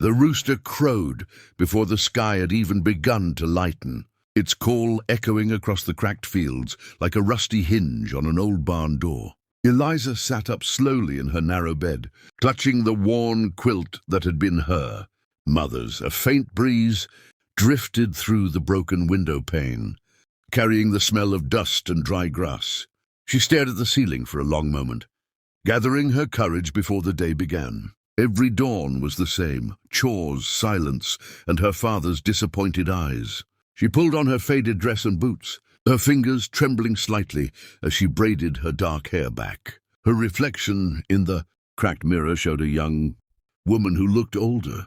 The rooster crowed before the sky had even begun to lighten, its call echoing across the cracked fields like a rusty hinge on an old barn door. Eliza sat up slowly in her narrow bed, clutching the worn quilt that had been her mother's. A faint breeze drifted through the broken window pane, carrying the smell of dust and dry grass. She stared at the ceiling for a long moment, gathering her courage before the day began. Every dawn was the same: chores, silence, and her father's disappointed eyes. She pulled on her faded dress and boots, her fingers trembling slightly as she braided her dark hair back. Her reflection in the cracked mirror showed a young woman who looked older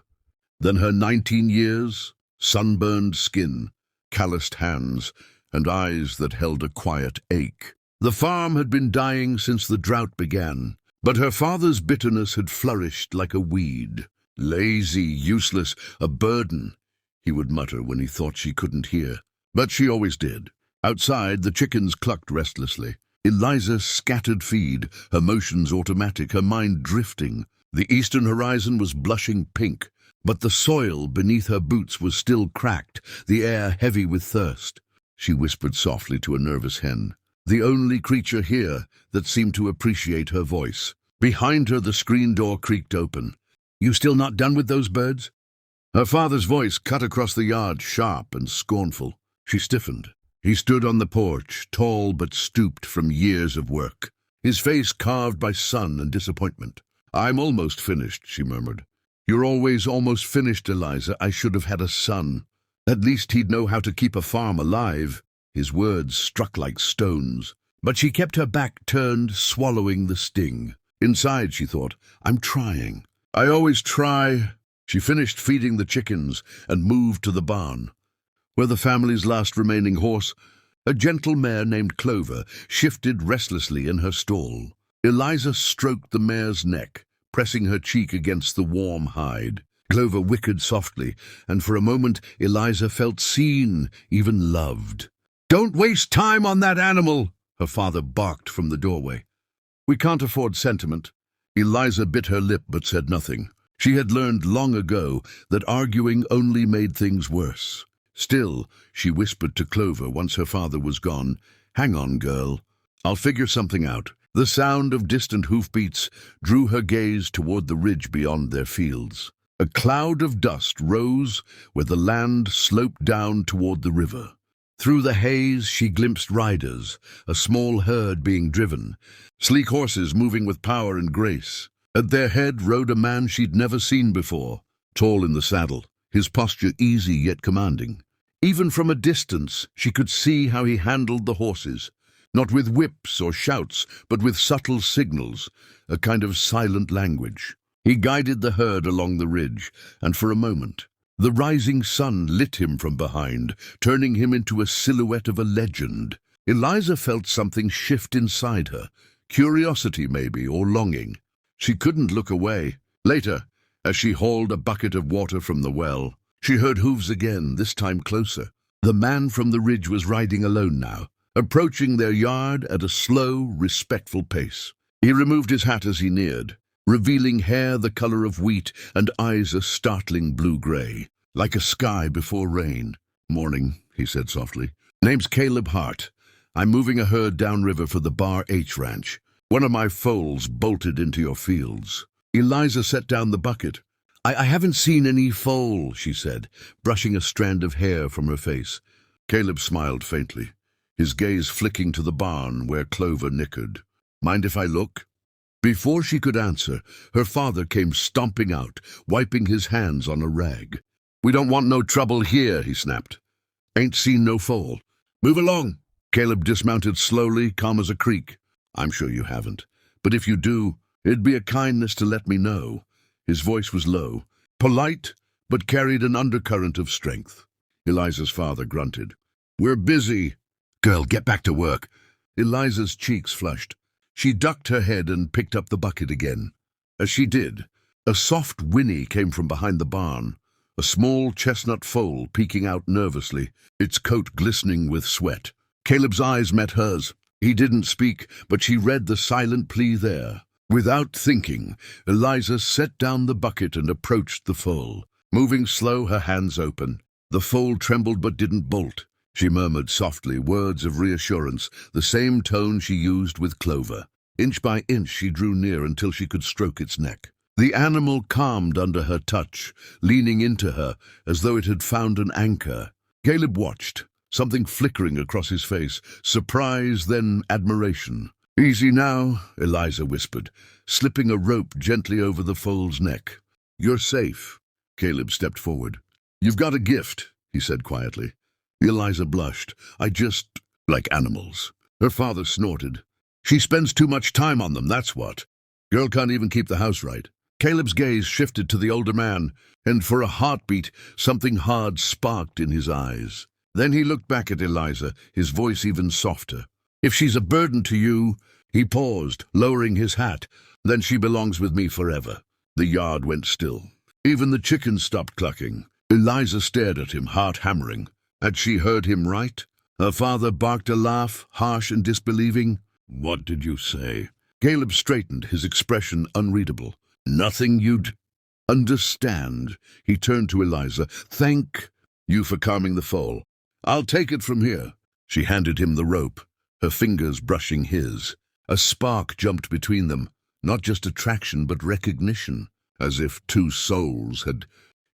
than her 19 years, sunburned skin, calloused hands, and eyes that held a quiet ache. The farm had been dying since the drought began, but her father's bitterness had flourished like a weed. Lazy, useless, a burden, he would mutter when he thought she couldn't hear. But she always did. Outside, the chickens clucked restlessly. Eliza scattered feed, her motions automatic, her mind drifting. The eastern horizon was blushing pink, but the soil beneath her boots was still cracked, the air heavy with thirst. She whispered softly to a nervous hen, the only creature here that seemed to appreciate her voice. Behind her, the screen door creaked open. "You still not done with those birds?" Her father's voice cut across the yard, sharp and scornful. She stiffened. He stood on the porch, tall but stooped from years of work, his face carved by sun and disappointment. "I'm almost finished," she murmured. "You're always almost finished, Eliza. I should have had a son. At least he'd know how to keep a farm alive." His words struck like stones, but she kept her back turned, swallowing the sting. Inside, she thought, "I'm trying. I always try." She finished feeding the chickens and moved to the barn, where the family's last remaining horse, a gentle mare named Clover, shifted restlessly in her stall. Eliza stroked the mare's neck, pressing her cheek against the warm hide. Clover whickered softly, and for a moment Eliza felt seen, even loved. "Don't waste time on that animal," her father barked from the doorway. "We can't afford sentiment." Eliza bit her lip but said nothing. She had learned long ago that arguing only made things worse. Still, she whispered to Clover once her father was gone, "Hang on, girl. I'll figure something out." The sound of distant hoofbeats drew her gaze toward the ridge beyond their fields. A cloud of dust rose where the land sloped down toward the river. Through the haze she glimpsed riders, a small herd being driven, sleek horses moving with power and grace. At their head rode a man she'd never seen before, tall in the saddle, his posture easy yet commanding. Even from a distance, she could see how he handled the horses, not with whips or shouts, but with subtle signals, a kind of silent language. He guided the herd along the ridge, and for a moment, the rising sun lit him from behind, turning him into a silhouette of a legend. Eliza felt something shift inside her, curiosity maybe, or longing. She couldn't look away. Later, as she hauled a bucket of water from the well, she heard hooves again, this time closer. The man from the ridge was riding alone now, approaching their yard at a slow, respectful pace. He removed his hat as he neared, revealing hair the color of wheat and eyes a startling blue-gray, like a sky before rain. "Morning," he said softly. "Name's Caleb Hart. I'm moving a herd downriver for the Bar H Ranch. One of my foals bolted into your fields." Eliza set down the bucket. I haven't seen any foal," she said, brushing a strand of hair from her face. Caleb smiled faintly, his gaze flicking to the barn where Clover nickered. "Mind if I look?" Before she could answer, her father came stomping out, wiping his hands on a rag. "We don't want no trouble here," he snapped. "Ain't seen no foal. Move along." Caleb dismounted slowly, calm as a creek. "I'm sure you haven't. But if you do, it'd be a kindness to let me know." His voice was low, polite, but carried an undercurrent of strength. Eliza's father grunted. "We're busy." "Girl, get back to work." Eliza's cheeks flushed. She ducked her head and picked up the bucket again. As she did, a soft whinny came from behind the barn, a small chestnut foal peeking out nervously, its coat glistening with sweat. Caleb's eyes met hers. He didn't speak, but she read the silent plea there. Without thinking, Eliza set down the bucket and approached the foal. Moving slow, her hands open. The foal trembled but didn't bolt. She murmured softly words of reassurance, the same tone she used with Clover. Inch by inch she drew near until she could stroke its neck. The animal calmed under her touch, leaning into her as though it had found an anchor. Caleb watched, something flickering across his face, surprise, then admiration. "Easy now," Eliza whispered, slipping a rope gently over the foal's neck. "You're safe." Caleb stepped forward. "You've got a gift," he said quietly. Eliza blushed. "I just like animals." Her father snorted. "She spends too much time on them, that's what. Girl can't even keep the house right." Caleb's gaze shifted to the older man, and for a heartbeat, something hard sparked in his eyes. Then he looked back at Eliza, his voice even softer. "If she's a burden to you—" He paused, lowering his hat. "Then she belongs with me forever." The yard went still. Even the chickens stopped clucking. Eliza stared at him, heart hammering. Had she heard him right? Her father barked a laugh, harsh and disbelieving. "What did you say?" Caleb straightened, his expression unreadable. "Nothing you'd understand." He turned to Eliza. "Thank you for calming the foal. I'll take it from here." She handed him the rope, her fingers brushing his. A spark jumped between them, not just attraction but recognition, as if two souls had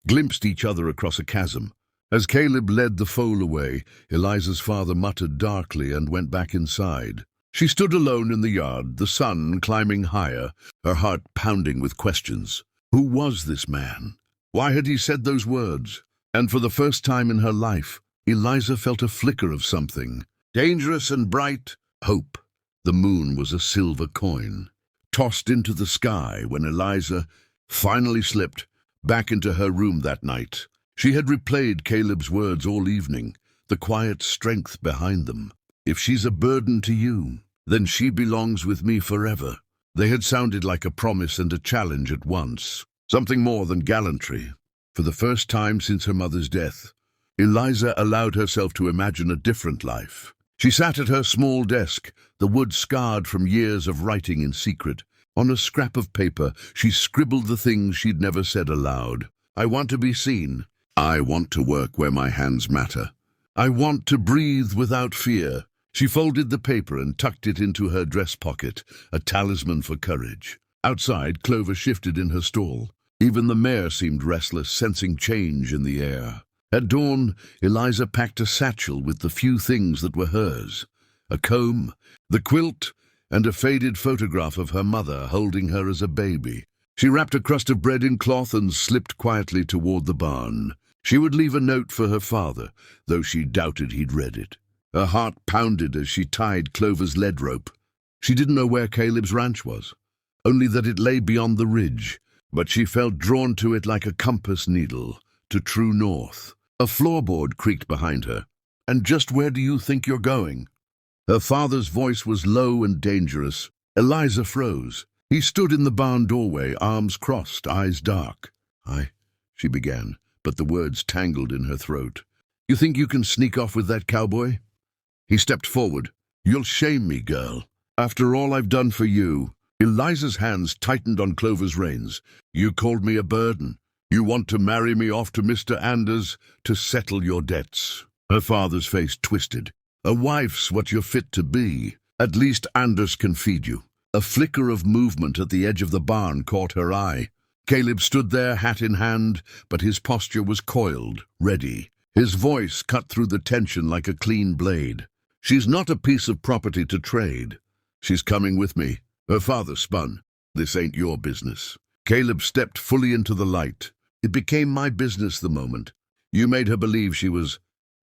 glimpsed each other across a chasm. As Caleb led the foal away, Eliza's father muttered darkly and went back inside. She stood alone in the yard, the sun climbing higher, her heart pounding with questions. Who was this man? Why had he said those words? And for the first time in her life, Eliza felt a flicker of something. Dangerous and bright. Hope. The moon was a silver coin, tossed into the sky when Eliza finally slipped back into her room that night. She had replayed Caleb's words all evening, the quiet strength behind them. "If she's a burden to you, then she belongs with me forever." They had sounded like a promise and a challenge at once, something more than gallantry. For the first time since her mother's death, Eliza allowed herself to imagine a different life. She sat at her small desk, the wood scarred from years of writing in secret. On a scrap of paper, she scribbled the things she'd never said aloud. "I want to be seen. I want to work where my hands matter. I want to breathe without fear." She folded the paper and tucked it into her dress pocket, a talisman for courage. Outside, Clover shifted in her stall. Even the mare seemed restless, sensing change in the air. At dawn, Eliza packed a satchel with the few things that were hers. A comb, the quilt, and a faded photograph of her mother holding her as a baby. She wrapped a crust of bread in cloth and slipped quietly toward the barn. She would leave a note for her father, though she doubted he'd read it. Her heart pounded as she tied Clover's lead rope. She didn't know where Caleb's ranch was, only that it lay beyond the ridge, but she felt drawn to it like a compass needle, to true north. A floorboard creaked behind her. "And just where do you think you're going?" Her father's voice was low and dangerous. Eliza froze. He stood in the barn doorway, arms crossed, eyes dark. She began, but the words tangled in her throat. "You think you can sneak off with that cowboy?" He stepped forward. "You'll shame me, girl. After all I've done for you." Eliza's hands tightened on Clover's reins. "You called me a burden. You want to marry me off to Mr. Anders to settle your debts." Her father's face twisted. "A wife's what you're fit to be. At least Anders can feed you." A flicker of movement at the edge of the barn caught her eye. Caleb stood there, hat in hand, but his posture was coiled, ready. His voice cut through the tension like a clean blade. "She's not a piece of property to trade. She's coming with me." Her father spun. "This ain't your business." Caleb stepped fully into the light. "It became my business the moment. You made her believe she was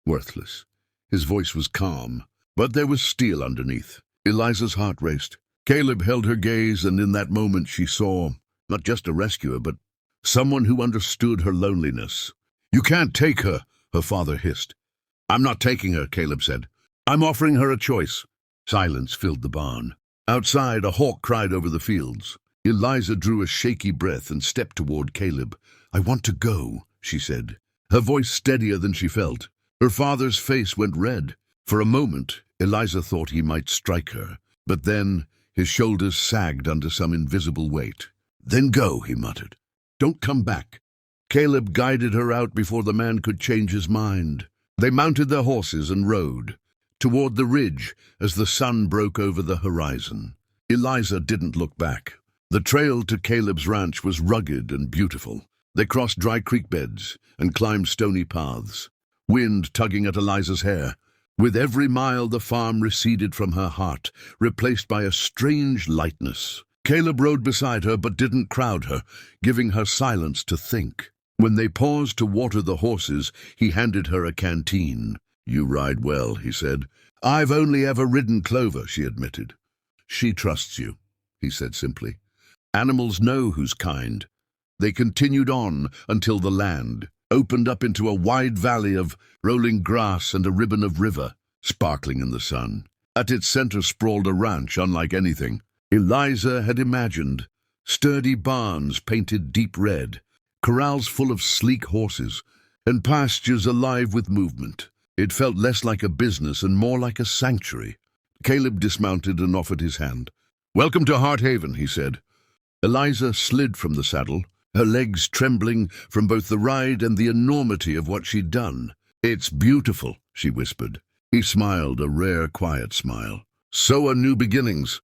worthless." His voice was calm, but there was steel underneath. Eliza's heart raced. Caleb held her gaze, and in that moment she saw not just a rescuer, but someone who understood her loneliness. "You can't take her," her father hissed. "I'm not taking her," Caleb said. "I'm offering her a choice." Silence filled the barn. Outside, a hawk cried over the fields. Eliza drew a shaky breath and stepped toward Caleb. "I want to go," she said, her voice steadier than she felt. Her father's face went red. For a moment, Eliza thought he might strike her, but then His shoulders sagged under some invisible weight. "Then go," he muttered. "Don't come back." Caleb guided her out before the man could change his mind. They mounted their horses and rode toward the ridge as the sun broke over the horizon. Eliza didn't look back. The trail to Caleb's ranch was rugged and beautiful. They crossed dry creek beds and climbed stony paths, wind tugging at Eliza's hair. With every mile the farm receded from her heart, replaced by a strange lightness. Caleb rode beside her but didn't crowd her, giving her silence to think. When they paused to water the horses, he handed her a canteen. "You ride well," he said. "I've only ever ridden Clover," she admitted. "She trusts you," he said simply. "Animals know who's kind." They continued on until the land opened up into a wide valley of rolling grass and a ribbon of river, sparkling in the sun. At its center sprawled a ranch unlike anything Eliza had imagined. Sturdy barns painted deep red, corrals full of sleek horses, and pastures alive with movement. It felt less like a business and more like a sanctuary. Caleb dismounted and offered his hand. "Welcome to Heart Haven," he said. Eliza slid from the saddle, her legs trembling from both the ride and the enormity of what she'd done. "It's beautiful," she whispered. He smiled, a rare, quiet smile. "So are new beginnings."